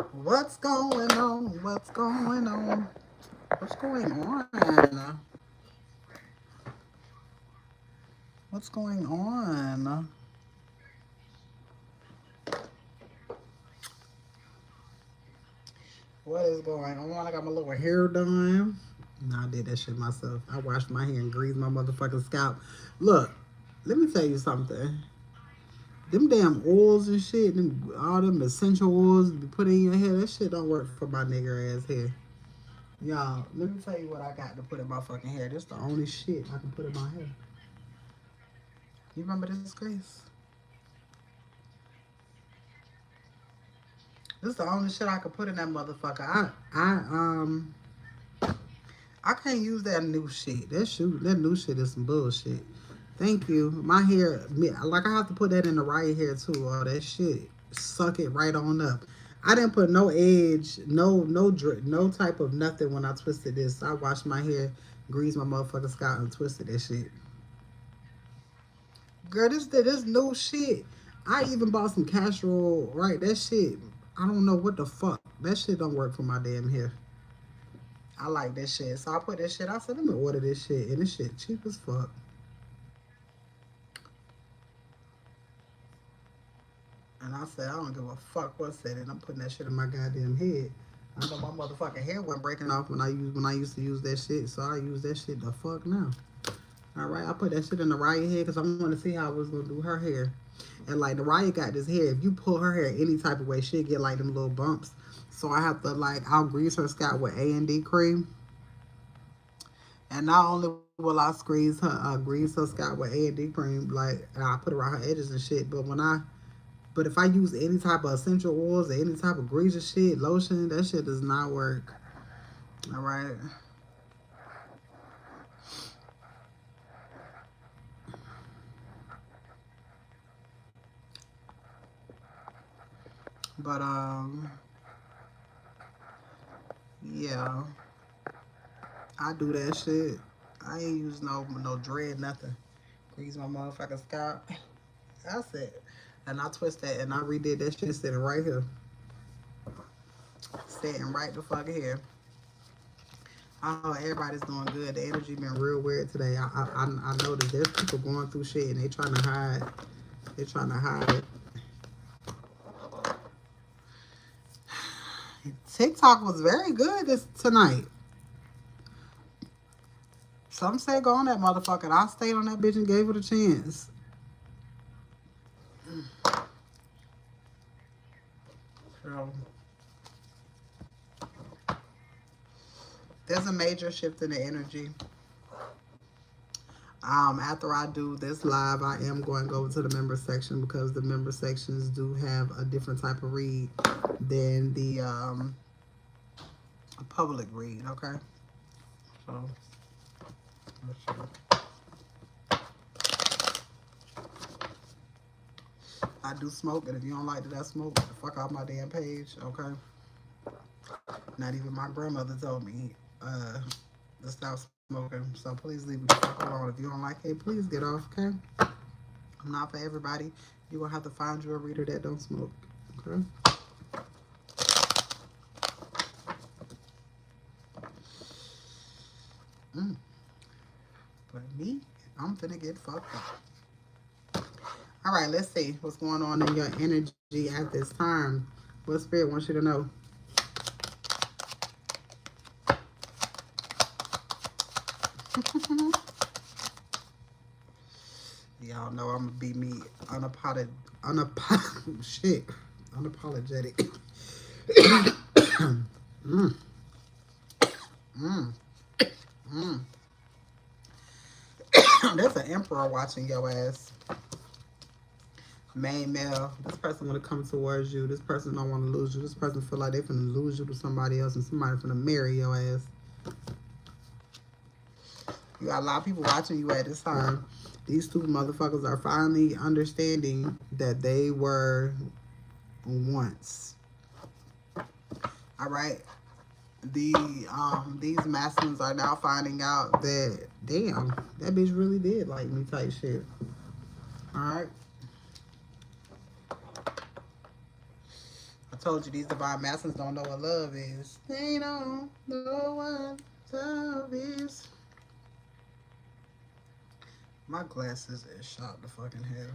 What's going on? What's going on? What's going on? What's going on? What is going on? I got my little hair done. No, I did that shit myself. I washed my hair and greased my motherfucking scalp. Look, let me tell you something. Them damn oils and shit, all them essential oils be put in your hair, that shit don't work for my nigger ass hair. Y'all, let me tell you what I got to put in my fucking hair. This the only shit I can put in my hair. You remember this, Grace? This is the only shit I could put in that motherfucker. I can't use that new shit. That new shit is some bullshit. Thank you. My hair, like I have to put that in the right hair too. All that shit, suck it right on up. I didn't put no edge, no type of nothing when I twisted this. I washed my hair, greased my motherfucking scalp, and twisted that shit. Girl, this new shit. I even bought some castor oil. Right, that shit. I don't know what the fuck. That shit don't work for my damn hair. I like this shit, so I put this shit. I said, let me order this shit, and this shit cheap as fuck. And I said, I don't give a fuck what's said, and I'm putting that shit in my goddamn head. I know my motherfucking hair wasn't breaking off when I used to use that shit, so I use that shit the fuck now. All right, I put that shit in the Raya head because I want to see how I was gonna do her hair. And like the Raya got this hair, if you pull her hair any type of way, she'll get like them little bumps. So I have to like I'll grease her scalp with A&D cream, and not only will I grease her scalp with A&D cream, like and I put around her edges and shit. But if I use any type of essential oils or any type of grease or shit, lotion, that shit does not work. All right. But yeah, I do that shit. I ain't use no dread nothing. Grease my motherfucking scalp. That's it. And I twist that and I redid that shit sitting right here. Sitting right the fuck here. I know everybody's doing good. The energy been real weird today. I noticed there's people going through shit and they trying to hide. They trying to hide it. TikTok was very good this tonight. Some say go on that motherfucker. I stayed on that bitch and gave it a chance. So there's a major shift in the energy. After I do this live, I am going to go to the member section because the member sections do have a different type of read than the public read. Okay, so I do smoke, and if you don't like that I smoke, get the fuck off my damn page. Okay, not even my grandmother told me to stop smoking. So please leave me the fuck alone. If you don't like it, please get off. Okay, I'm not for everybody. You're gonna have to find you a reader that don't smoke. Okay. Mm. But me, I'm finna get fucked up. All right, let's see what's going on in your energy at this time. What spirit wants you to know? Y'all know I'm gonna be me shit, unapologetic. mm, mm, mm. There's an emperor watching your ass. Main male. This person want to come towards you. This person don't want to lose you. This person feel like they finna lose you to somebody else and somebody finna marry your ass. You got a lot of people watching you at this time. These two motherfuckers are finally understanding that they were once. All right. These masculines are now finding out that damn, that bitch really did like me type shit. All right. I told you these divine masses don't know what love is. They don't know what love is. My glasses is shot to fucking hell.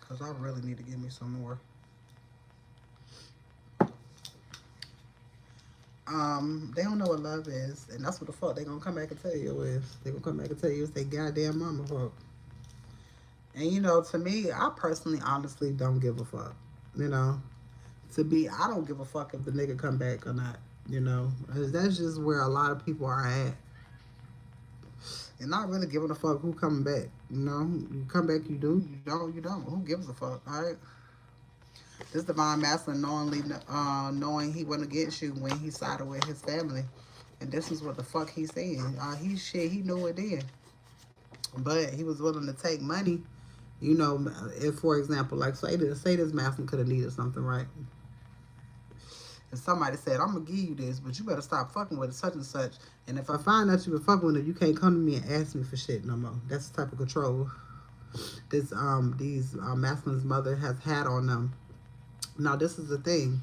Because I really need to give me some more. They don't know what love is. And that's what the fuck they gonna come back and tell you is. They gonna come back and tell you it's their goddamn mama fuck. And you know, to me, I personally honestly don't give a fuck. You know? To me, I don't give a fuck if the nigga come back or not. You know? That's just where a lot of people are at. And not really giving a fuck who coming back. You know? You come back, you do. You don't, you don't. Who gives a fuck, alright? This divine masculine knowing he went against you when he sided with his family. And this is what the fuck he's saying. He knew it then. But he was willing to take money. You know, if, for example, like, say this masculine could have needed something, right? And somebody said, I'm going to give you this, but you better stop fucking with it, such and such. And if I find out you been fucking with it, you can't come to me and ask me for shit no more. That's the type of control these masculine's mother has had on them. Now, this is the thing.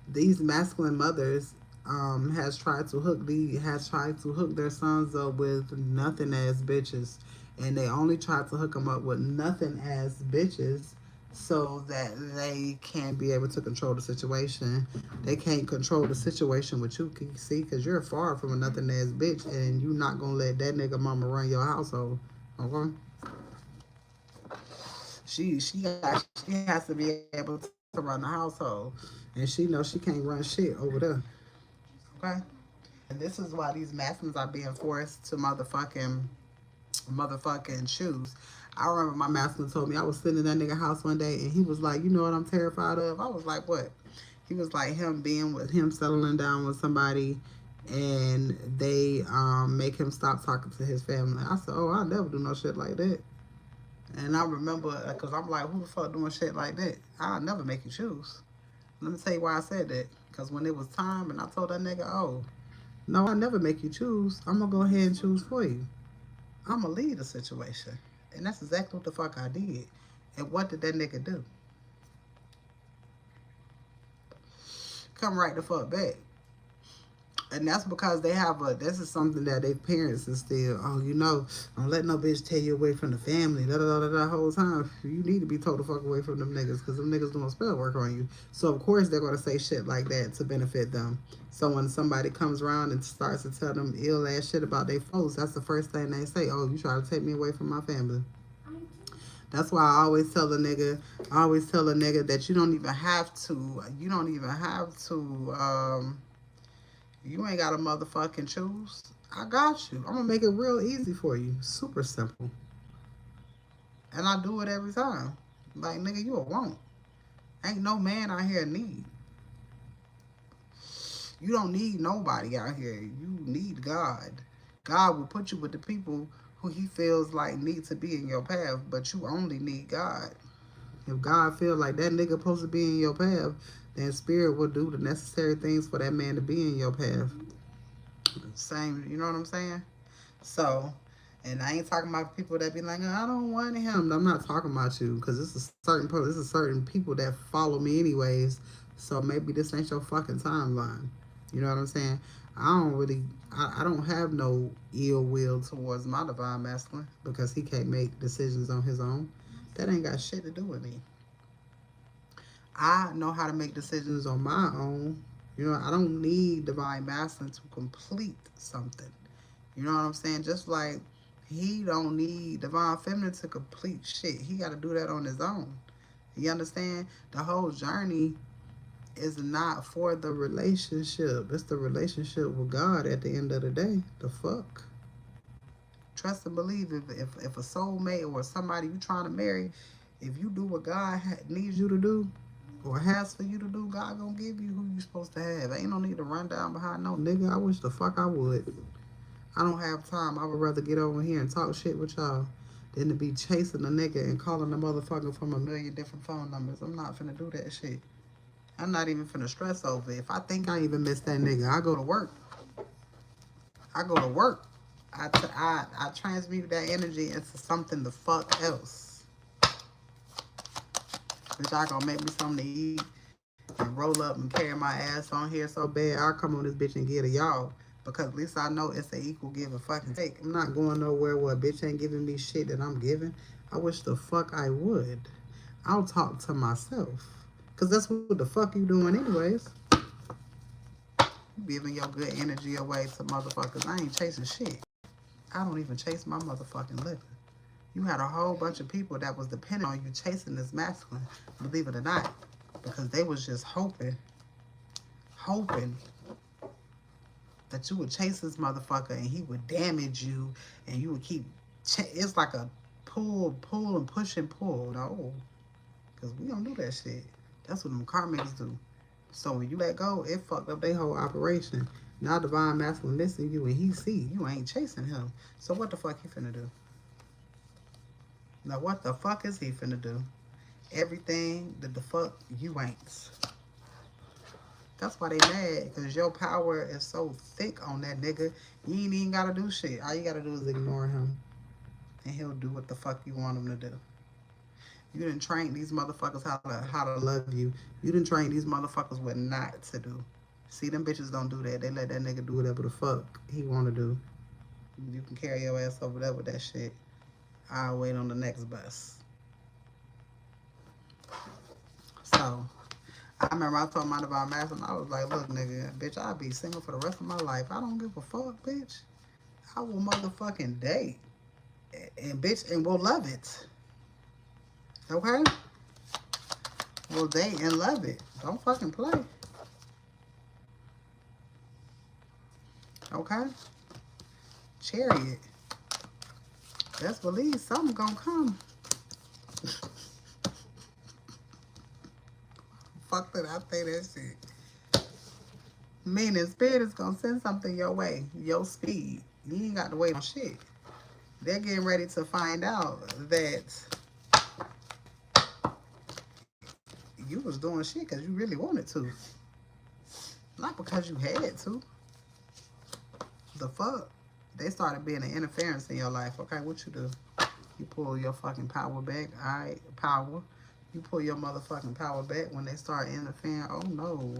These masculine mothers has tried to hook their sons up with nothing ass bitches. And they only try to hook them up with nothing ass bitches so that they can't be able to control the situation. They can't control the situation with you, see, because you're far from a nothing ass bitch and you're not going to let that nigga mama run your household. Okay? She has to be able to run the household. And she knows she can't run shit over there. Okay? And this is why these masculines are being forced to motherfucking choose. I remember my masculine told me, I was sitting in that nigga house one day and he was like, you know what I'm terrified of? I was like, what? He was like, him settling down with somebody and they make him stop talking to his family. I said, oh, I'll never do no shit like that. And I remember, because I'm like, who the fuck doing shit like that? I'll never make you choose. Let me tell you why I said that. Because when it was time and I told that nigga, oh, no, I'll never make you choose. I'm going to go ahead and choose for you. I'm going to lead the situation. And that's exactly what the fuck I did. And what did that nigga do? Come right the fuck back. And that's because this is something that their parents instill. Oh, you know, don't let no bitch tear you away from the family. The whole time. You need to be told the fuck away from them niggas because them niggas doing spell work on you. So, of course, they're going to say shit like that to benefit them. So, when somebody comes around and starts to tell them ill ass shit about their folks, that's the first thing they say. Oh, you try to take me away from my family. That's why I always tell a nigga that you don't even have to, you ain't got to motherfucking choose. I got you. I'm going to make it real easy for you. Super simple. And I do it every time. Like, nigga, you a won't. Ain't no man out here need. You don't need nobody out here. You need God. God will put you with the people who he feels like need to be in your path, but you only need God. If God feels like that nigga supposed to be in your path, then spirit will do the necessary things for that man to be in your path. Same, you know what I'm saying? So, and I ain't talking about people that be like, I don't want him. I'm not talking about you, because this is certain people that follow me anyways. So maybe this ain't your fucking timeline. You know what I'm saying? I don't have no ill will towards my divine masculine because he can't make decisions on his own. That ain't got shit to do with me. I know how to make decisions on my own. You know, I don't need divine masculine to complete something. You know what I'm saying? Just like he don't need divine feminine to complete shit. He got to do that on his own. You understand? The whole journey is not for the relationship. It's the relationship with God at the end of the day. The fuck? Trust and believe if a soulmate or somebody you trying to marry, if you do what God needs you to do or has for you to do, God gonna give you who you supposed to have. Ain't no need to run down behind no nigga. I wish the fuck I would. I don't have time. I would rather get over here and talk shit with y'all than to be chasing a nigga and calling the motherfucker from a million different phone numbers. I'm not finna do that shit. I'm not even finna stress over it. If I think I even miss that nigga, I go to work. I transmute that energy into something the fuck else. Bitch, y'all gonna make me something to eat and roll up and carry my ass on here so bad. I'll come on this bitch and get to y'all. Because at least I know it's an equal give and fucking take. I'm not going nowhere where a bitch ain't giving me shit that I'm giving. I wish the fuck I would. I'll talk to myself. Because that's what the fuck you doing anyways. You giving your good energy away to motherfuckers. I ain't chasing shit. I don't even chase my motherfucking living. You had a whole bunch of people that was dependent on you chasing this masculine, believe it or not. Because they was just hoping that you would chase this motherfucker and he would damage you and you would keep... It's like a pull, and push and pull. No. Because we don't do that shit. That's what them karmics do. So when you let go, it fucked up their whole operation. Now divine masculine missing you and he see you ain't chasing him. So what the fuck he finna do? Now what the fuck is he finna do? Everything that the fuck you ain't. That's why they mad, because your power is so thick on that nigga. You ain't even gotta do shit. All you gotta do is ignore him. And he'll do what the fuck you want him to do. You done train these motherfuckers how to love you. You done train these motherfuckers what not to do. See, them bitches don't do that. They let that nigga do whatever the fuck he want to do. You can carry your ass over there with that shit. I'll wait on the next bus. So, I remember I told my divine master, and I was like, look, nigga, bitch, I'll be single for the rest of my life. I don't give a fuck, bitch. I will motherfucking date. And bitch, and we'll love it. Okay? We'll date and love it. Don't fucking play. Okay? Chariot. Best believe something gonna come. Fuck that, I say that shit. Meaning spirit is gonna send something your way. Your speed. You ain't got to wait on shit. They're getting ready to find out that you was doing shit because you really wanted to. Not because you had to. The fuck? They started being an interference in your life. Okay, what you do? You pull your fucking power back. Alright, power. You pull your motherfucking power back when they start interfering. Oh no.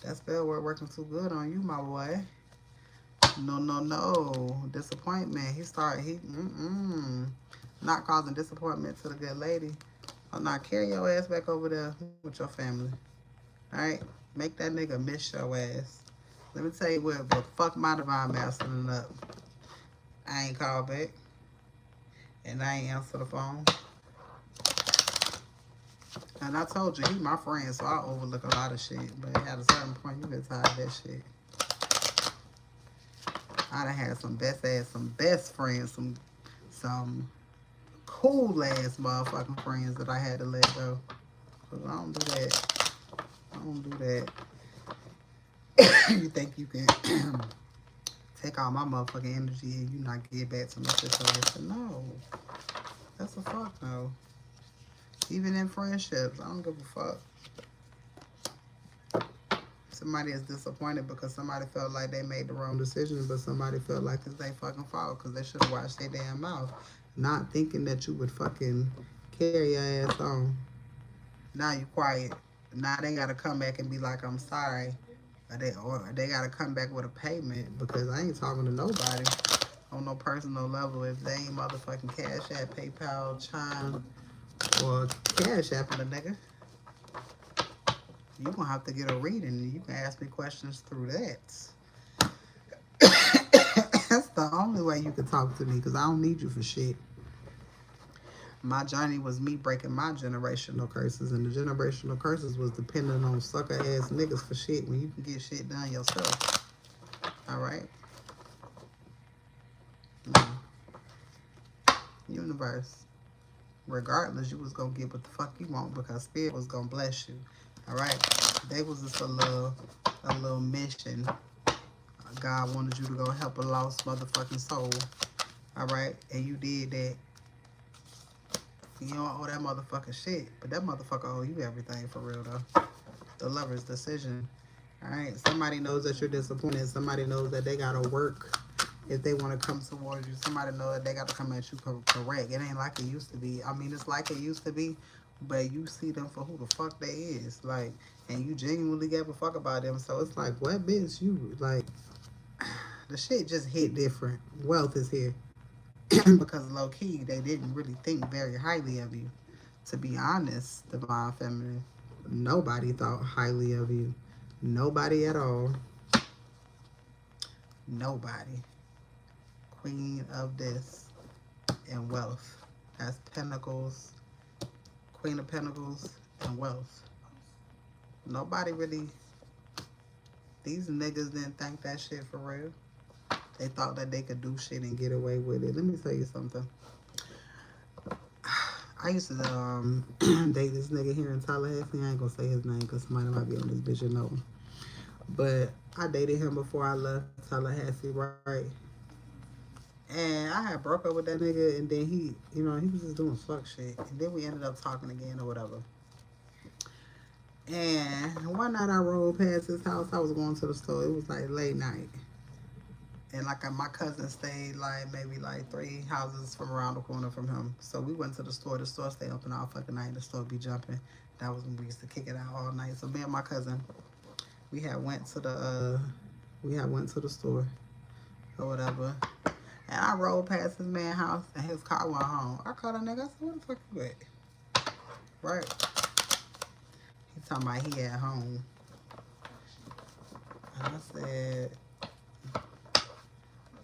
That spell working too good on you, my boy. No. Disappointment. Not causing disappointment to the good lady. Oh, now carry your ass back over there with your family. Alright? Make that nigga miss your ass. Let me tell you what, but fuck my divine masculine up. I ain't called back. And I ain't answer the phone. And I told you, he my friend, so I overlook a lot of shit. But at a certain point, you get tired of that shit. I done had some best friends, some cool ass motherfucking friends that I had to let go. Cause I don't do that. I don't do that. You think you can take all my motherfucking energy and you not get back to my situation? No. That's a fuck no. Even in friendships, I don't give a fuck. Somebody is disappointed because somebody felt like they made the wrong decision, but somebody felt like it's their fucking fault because they should have watched their damn mouth. Not thinking that you would fucking carry your ass on. Now you quiet. Now they gotta come back and be like, I'm sorry. Or they gotta come back with a payment because I ain't talking to nobody on no personal level if they ain't motherfucking CashApp, PayPal, Chime, or CashApp the nigga. You gonna have to get a reading and you can ask me questions through that. That's the only way you can talk to me because I don't need you for shit. My journey was me breaking my generational curses, and the generational curses was depending on sucker ass niggas for shit when you can get shit done yourself. Alright? Now, universe, regardless, you was gonna get what the fuck you want because spirit was gonna bless you. Alright? They was just a little mission. God wanted you to go help a lost motherfucking soul. Alright? And you did that. You don't owe that motherfucker shit, but that motherfucker owe you everything for real though. The lover's decision. Alright? Somebody knows that you're disappointed. Somebody knows that they gotta work if they want to come towards you. Somebody knows that they gotta come at you correct. It ain't like it used to be. I mean, it's like it used to be but you see them for who the fuck they is, like, and you genuinely gave a fuck about them. So it's like, what bitch you like? The shit just hit different. Wealth is here because low key they didn't really think very highly of you. To be honest, divine feminine, nobody thought highly of you. Nobody at all. Nobody. Queen of this and wealth. That's pentacles, queen of pentacles and wealth. Nobody really, these niggas didn't think that shit for real. They thought that they could do shit and get away with it. Let me tell you something. I used to date this nigga here in Tallahassee. I ain't gonna say his name because somebody might be on this bitch and know him. But I dated him before I left Tallahassee, right? And I had broke up with that nigga, and then he was just doing fuck shit. And then we ended up talking again or whatever. And one night I rode past his house. I was going to the store. It was like late night. And like my cousin stayed like maybe like 3 houses from around the corner from him. So we went to the store. The store stayed open all fucking night. The store be jumping. That was when we used to kick it out all night. So me and my cousin, we had went to the store or whatever. And I rode past his man's house and his car went home. I called that nigga. I said, "Where the fuck you at?" Right? He talking about he at home. And I said,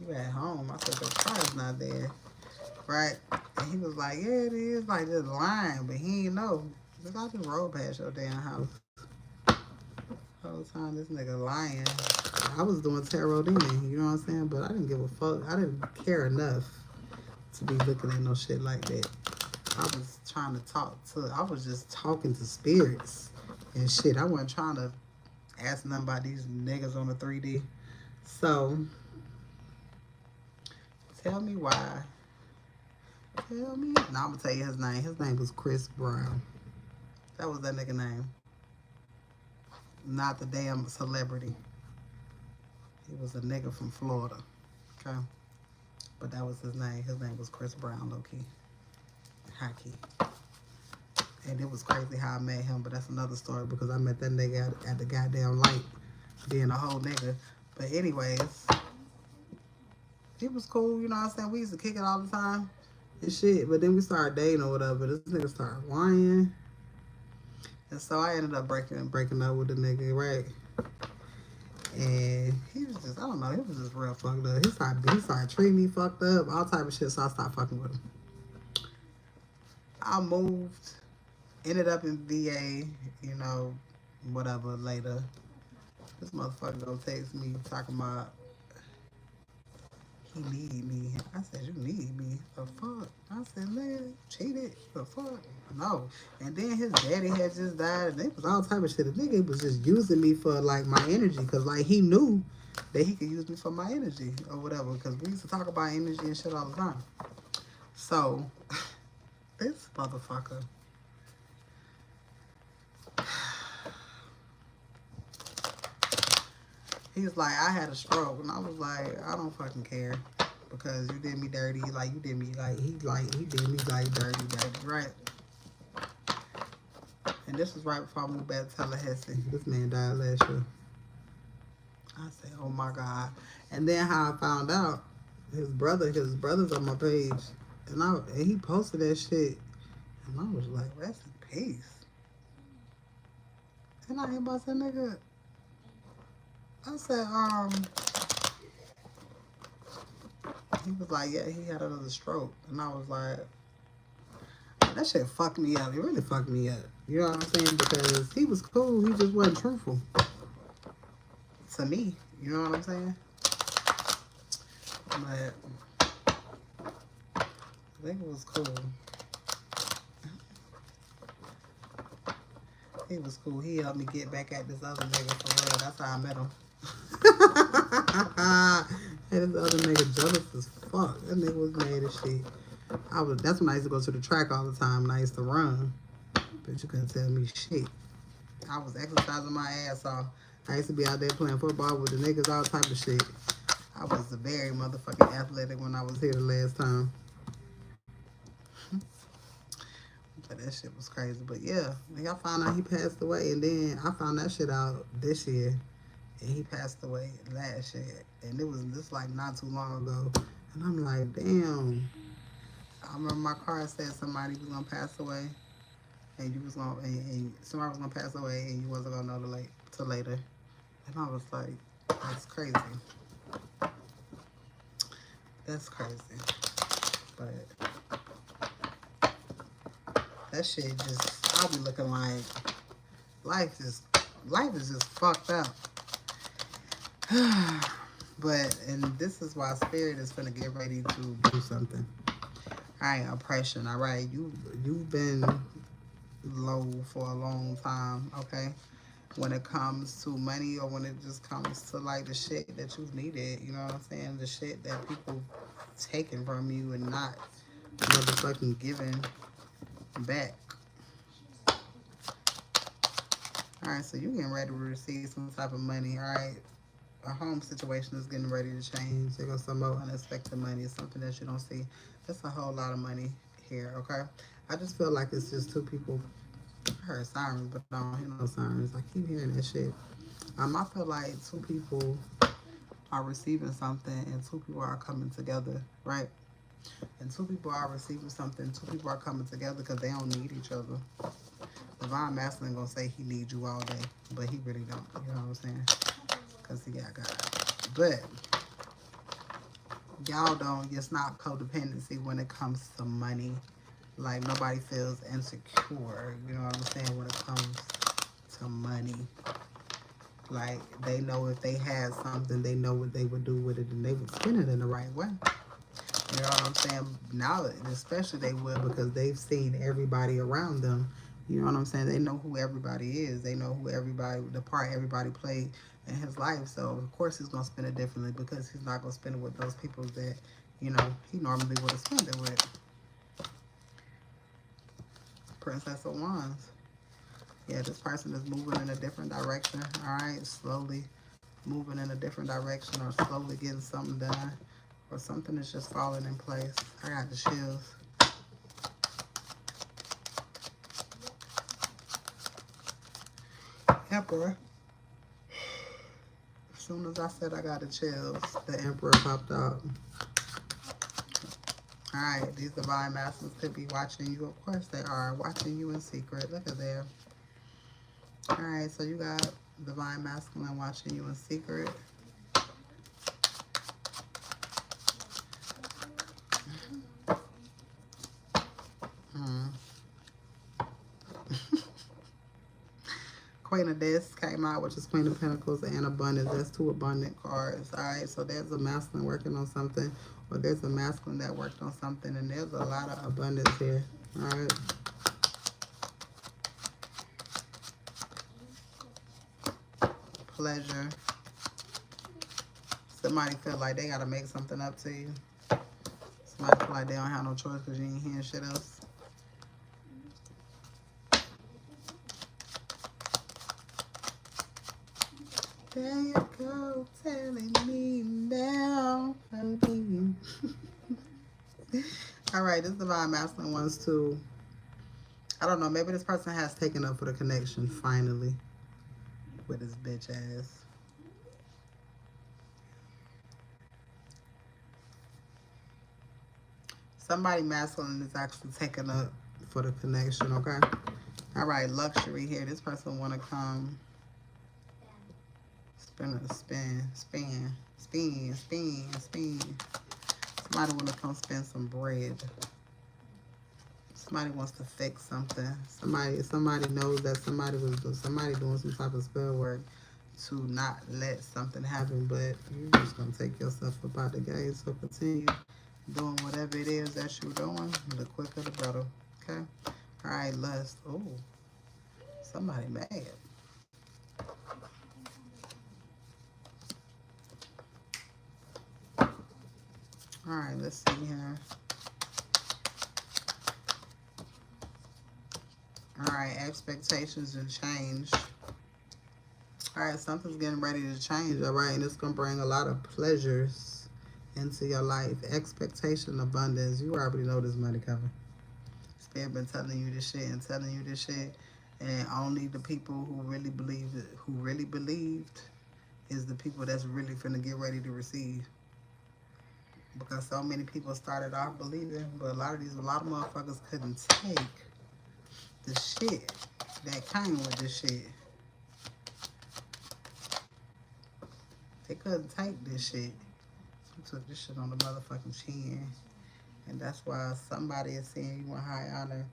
"You at home?" I said, "The car's not there." Right? And he was like, "Yeah, it is." Like, just lying. But he ain't know. Because I just rode past your damn house. The whole time this nigga lying. I was doing tarot then, you know what I'm saying? But I didn't give a fuck. I didn't care enough to be looking at no shit like that. I was trying to I was just talking to spirits and shit. I wasn't trying to ask nothing about these niggas on the 3D. So, tell me why. Tell me. Now I'm gonna tell you his name. His name was Chris Brown. That was that nigga name. Not the damn celebrity. He was a nigga from Florida. Okay? But that was his name. His name was Chris Brown, low-key. High-key. And it was crazy how I met him, but that's another story because I met that nigga at the goddamn light, being a whole nigga. But anyways, he was cool, you know what I'm saying? We used to kick it all the time and shit, but then we started dating or whatever. This nigga started lying. And so I ended up breaking up with the nigga, right? And he was just, I don't know, he was just real fucked up. He started treating me fucked up, all type of shit, so I stopped fucking with him. I moved, ended up in VA, you know, whatever, later. This motherfucker gonna text me talking about he need me. I said, "You need me? The fuck?" I said, "Man, cheated? The fuck? No." And then his daddy had just died, and it was all type of shit. The nigga was just using me for like my energy, cause like he knew that he could use me for my energy or whatever. Cause we used to talk about energy and shit all the time. So this motherfucker. He was like, "I had a stroke," and I was like, "I don't fucking care." Because you did me dirty, like you did me he did me like dirty, right? And this was right before I moved back to Tallahassee. This man died last year. I said, "Oh my God." And then how I found out, his brother's on my page, and he posted that shit, and I was like, "Rest in peace." And I inboxed that nigga. I said, he was like, "Yeah, he had another stroke," and I was like, that shit fucked me up. It really fucked me up. You know what I'm saying? Because he was cool. He just wasn't truthful to me. You know what I'm saying? But I think it was cool. He was cool. He helped me get back at this other nigga for real. That's how I met him. And this other nigga jealous as fuck. That nigga was mad as shit. That's when I used to go to the track all the time and I used to run. But you couldn't tell me shit. I was exercising my ass off. I used to be out there playing football with the niggas, all type of shit. I was very motherfucking athletic when I was here the last time. That shit was crazy. But yeah, like I found out he passed away, and then I found that shit out this year, and he passed away last year, and it was just like not too long ago. And I'm like, damn. I remember my card said somebody was gonna pass away, and you was gonna, and somebody was gonna pass away, and you wasn't gonna know till later. And I was like, that's crazy. That's crazy. But that shit just, I'll be looking like life is life is just fucked up. But and this is why spirit is gonna get ready to do something. Alright, oppression, alright. You've been low for a long time, okay? When it comes to money or when it just comes to like the shit that you've needed, you know what I'm saying? The shit that people taking from you and not motherfucking giving back. Alright, so you getting ready to receive some type of money, alright? A home situation is getting ready to change. There goes some more unexpected money. It's something that you don't see. That's a whole lot of money here, okay? I just feel like it's just two people. I heard sirens, but I don't hear no sirens. I keep hearing that shit. I feel like two people are receiving something and two people are coming together, right? And two people are receiving something, two people are coming together because they don't need each other. Divine Masculine gonna say he needs you all day, but he really don't. You know what I'm saying? Because he got God. But y'all don't. It's not codependency when it comes to money. Like nobody feels insecure. You know what I'm saying? When it comes to money, like they know if they had something, they know what they would do with it, and they would spend it in the right way. You know what I'm saying? Now, especially they will because they've seen everybody around them. You know what I'm saying? They know who everybody is. They know who everybody, the part everybody played in his life. So, of course, he's going to spend it differently because he's not going to spend it with those people that, you know, he normally would have spent it with. Princess of Wands. Yeah, this person is moving in a different direction. All right, slowly moving in a different direction or slowly getting something done. Or something is just falling in place. I got the chills. Emperor. As soon as I said I got the chills, the Emperor popped out. Alright, these divine masters could be watching you. Of course they are. Watching you in secret. Look at there. Alright, so you got divine masculine watching you in secret. Queen of Discs came out, which is Queen of Pentacles and Abundance. That's two abundant cards. All right, so there's a masculine working on something, or there's a masculine that worked on something, and there's a lot of abundance here. All right. Pleasure. Somebody feel like they got to make something up to you. Somebody feel like they don't have no choice because you ain't hearing shit else. There you go, telling me now. All right, this divine masculine ones too. I don't know. Maybe this person has taken up for the connection finally with his bitch ass. Somebody masculine is actually taking up for the connection. Okay. All right, luxury here. This person want to come. Spin. Somebody want to come spend some bread. Somebody wants to fix something. Somebody knows that somebody doing some type of spell work to not let something happen, but you're just gonna take yourself up out the game. So continue doing whatever it is that you're doing. The quicker the better. Okay. All right, lust. Oh, somebody mad. All right, let's see here. All right, expectations and change. All right, something's getting ready to change, all right? And it's going to bring a lot of pleasures into your life. Expectation, abundance. You already know this money coming. Spirit been telling you this shit and telling you this shit. And only the people who really believed it, who really believed, is the people that's really finna get ready to receive. Because so many people started off believing, but a lot of motherfuckers couldn't take the shit that came with this shit. They couldn't take this shit. You took this shit on the motherfucking chin. And that's why somebody is saying you in high honor.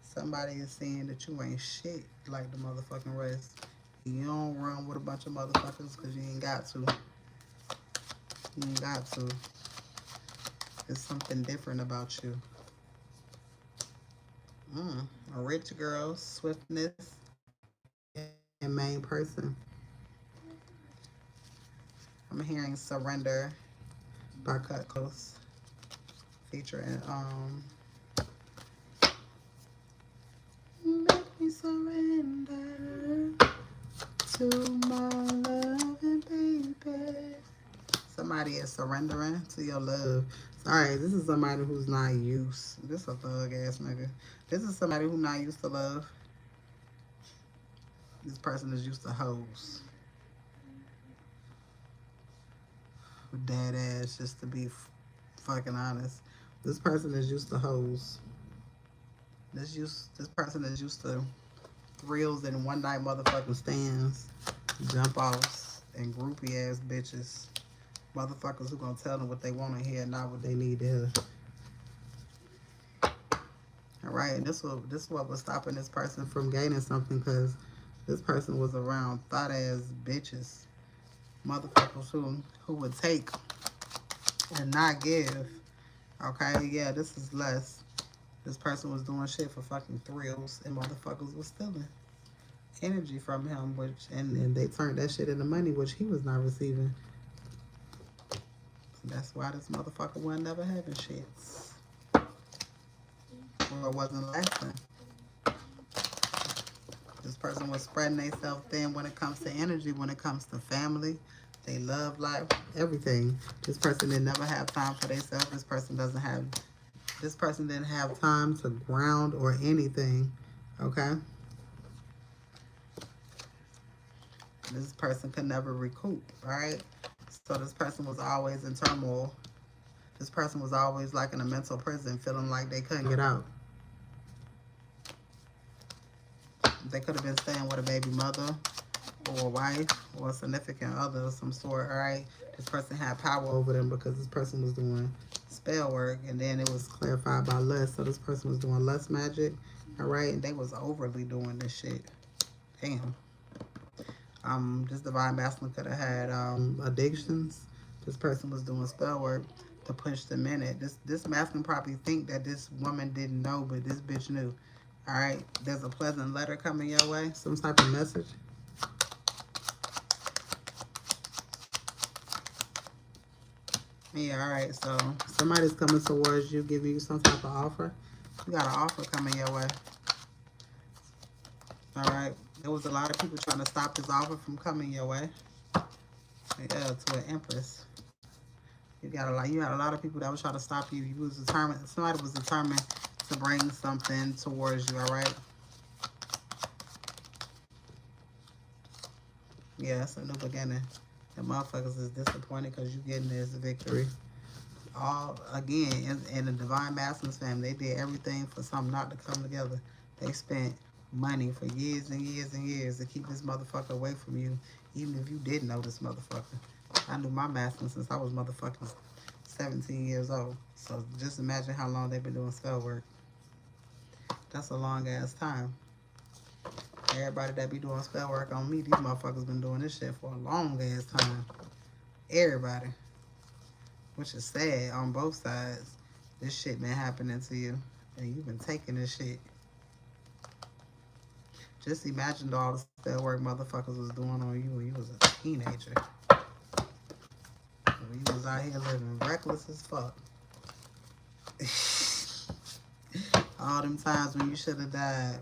Somebody is saying that you ain't shit like the motherfucking rest. You don't run with a bunch of motherfuckers because you ain't got to. You ain't got to. There's something different about you. A rich girl, swiftness, and main person. I'm hearing Surrender by Cut Close. Featuring, make me surrender to my loving baby. Somebody is surrendering to your love. Alright, this is somebody who's not used. This a thug ass nigga. This is somebody who's not used to love. This person is used to hoes. Dead ass, just to be fucking honest. This person is used to hoes. This person is used to thrills and one night motherfucking stands, jump offs, and groupie ass bitches. Motherfuckers who gonna tell them what they want to hear, not what they need to hear. Alright, and this what was stopping this person from gaining something, because this person was around thought ass bitches. Motherfuckers who would take and not give. Okay, yeah, this is less. This person was doing shit for fucking thrills, and motherfuckers was stealing energy from him, and they turned that shit into money, which he was not receiving. That's why this motherfucker wasn't never having shits. Or it wasn't lasting. This person was spreading themselves thin when it comes to energy, when it comes to family, they love life, everything. This person didn't never have time for themselves. This person didn't have time to ground or anything. Okay? This person could never recoup, alright? So this person was always in turmoil. This person was always like in a mental prison, feeling like they couldn't get out. They could have been staying with a baby mother or a wife or a significant other of some sort, alright? This person had power over them because this person was doing spell work, and then it was clarified by lust. So this person was doing lust magic, alright? And they was overly doing this shit. Damn. This divine masculine could have had addictions. This person was doing spell work to push them in it. This masculine probably think that this woman didn't know, but this bitch knew. Alright, there's a pleasant letter coming your way, some type of message. Yeah, alright, so somebody's coming towards you, giving you some type of offer. You got an offer coming your way. Alright, there was a lot of people trying to stop this offer from coming your way. Yeah, to an empress. You had a lot of people that was trying to stop you. You was determined. Somebody was determined to bring something towards you. All right. Yeah, it's a new beginning. The motherfuckers is disappointed because you getting this victory. All again in the divine masculine family, they did everything for something not to come together. They spent money for years and years and years to keep this motherfucker away from you, even if you didn't know this motherfucker. I knew my masculine since I was motherfucking 17 years old. So just imagine how long they've been doing spell work. That's a long ass time. Everybody that be doing spell work on me, these motherfuckers been doing this shit for a long ass time. Everybody. Which is sad on both sides. This shit been happening to you. And you've been taking this shit. Just imagine all the spell work motherfuckers was doing on you when you was a teenager. When you was out here living reckless as fuck. All them times when you should have died.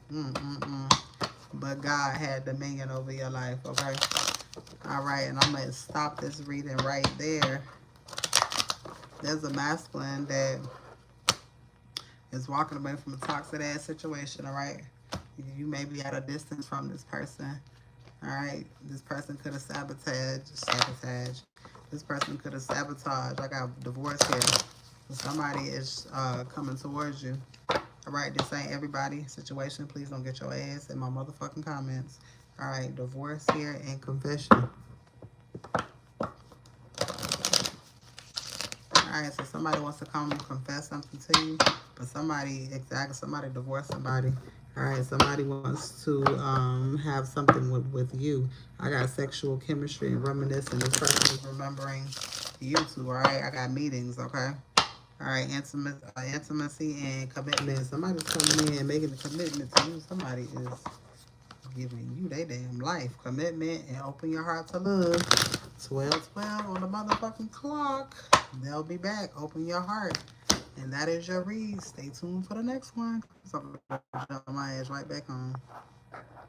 But God had dominion over your life, okay? Alright, and I'm going to stop this reading right there. There's a masculine that is walking away from a toxic ass situation, all right? You may be at a distance from this person, all right? This person could have sabotage. This person could have sabotaged. I got divorce here. Somebody is coming towards you. All right, this ain't everybody situation. Please don't get your ass in my motherfucking comments. All right, divorce here and confession. Alright, so somebody wants to come and confess something to you, but somebody divorced somebody. Alright, somebody wants to have something with you. I got sexual chemistry and reminiscing. This person is remembering you two, alright? I got meetings, okay? Alright, intimacy and commitment. Somebody's coming in and making a commitment to you. Somebody is giving you their damn life. Commitment and open your heart to love. 12:12 on the motherfucking clock. They'll be back. Open your heart. And that is your read. Stay tuned for the next one. So I'm my ass right back on.